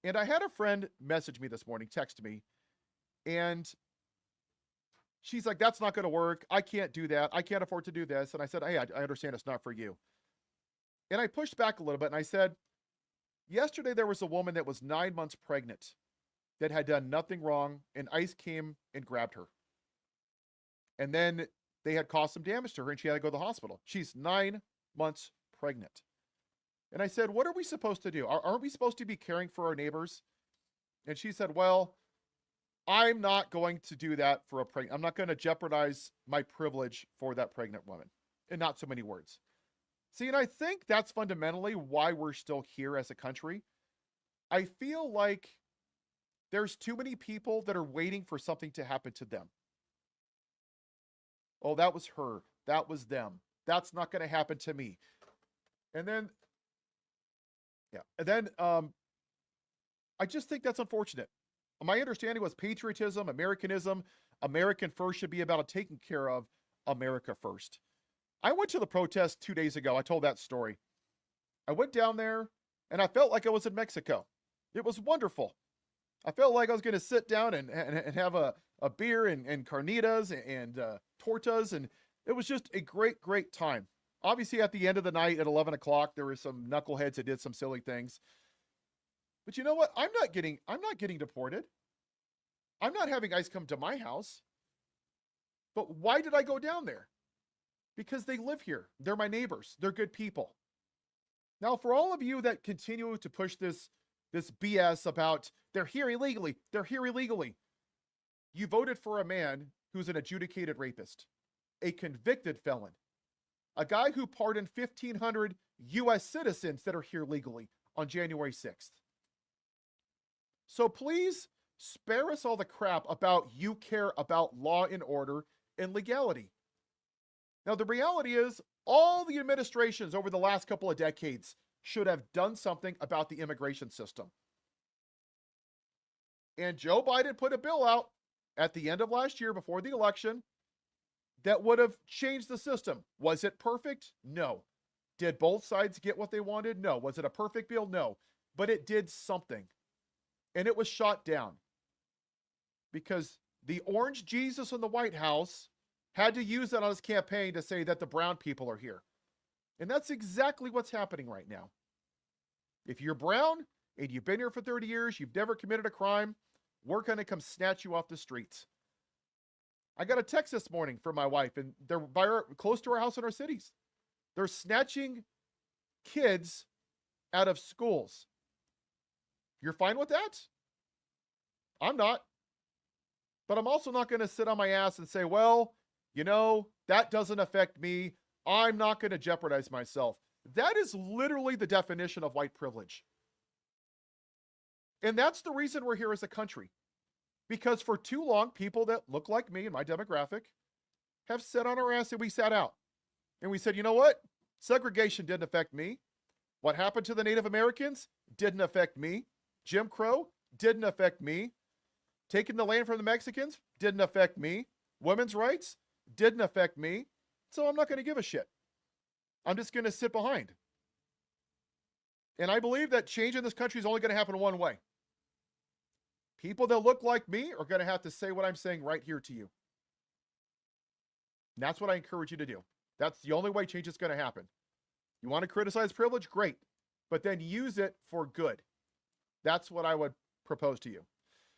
And I had a friend message me this morning, text me, and she's like, that's not going to work. I can't do that. I can't afford to do this. And I said, hey, I understand it's not for you. And I pushed back a little bit and I said, yesterday there was a woman that was 9 months pregnant that had done nothing wrong, and ICE came and grabbed her. And then they had caused some damage to her and she had to go to the hospital. She's 9 months pregnant. And I said, what are we supposed to do? Aren't we supposed to be caring for our neighbors? And she said, well, I'm not going to do that for a pregnant. I'm not going to jeopardize my privilege for that pregnant woman. In not so many words. See, and I think that's fundamentally why we're still here as a country. I feel like there's too many people that are waiting for something to happen to them. Oh, that was her. That was them. That's not going to happen to me. And then, I just think that's unfortunate. My understanding was patriotism, Americanism, American first should be about taking care of America first. I went to the protest 2 days ago. I told that story. I went down there and I felt like I was in Mexico. It was wonderful. I felt like I was going to sit down and have a beer and carnitas and tortas. And it was just a great, great time. Obviously, at the end of the night at 11 o'clock, there were some knuckleheads that did some silly things. But you know what? I'm not getting deported. I'm not having ICE come to my house. But why did I go down there? Because they live here. They're my neighbors. They're good people. Now, for all of you that continue to push this BS about they're here illegally, you voted for a man who's an adjudicated rapist, a convicted felon, a guy who pardoned 1,500 U.S. citizens that are here legally on January 6th. So please spare us all the crap about you care about law and order and legality. Now, the reality is all the administrations over the last couple of decades should have done something about the immigration system. And Joe Biden put a bill out at the end of last year before the election that would have changed the system. Was it perfect? No. Did both sides get what they wanted? No. Was it a perfect bill? No. But it did something. And it was shot down. Because the orange Jesus in the White House had to use that on his campaign to say that the brown people are here. And that's exactly what's happening right now. If you're brown and you've been here for 30 years, you've never committed a crime, we're going to come snatch you off the streets. I got a text this morning from my wife, and they're close to our house in our cities. They're snatching kids out of schools. You're fine with that? I'm not. But I'm also not going to sit on my ass and say, well, you know, that doesn't affect me. I'm not going to jeopardize myself. That is literally the definition of white privilege. And that's the reason we're here as a country. Because for too long, people that look like me and my demographic have sat on our ass and we sat out. And we said, you know what? Segregation didn't affect me. What happened to the Native Americans didn't affect me. Jim Crow didn't affect me. Taking the land from the Mexicans didn't affect me. Women's rights didn't affect me. So I'm not going to give a shit. I'm just going to sit behind. And I believe that change in this country is only going to happen one way. People that look like me are going to have to say what I'm saying right here to you. And that's what I encourage you to do. That's the only way change is going to happen. You want to criticize privilege? Great. But then use it for good. That's what I would propose to you.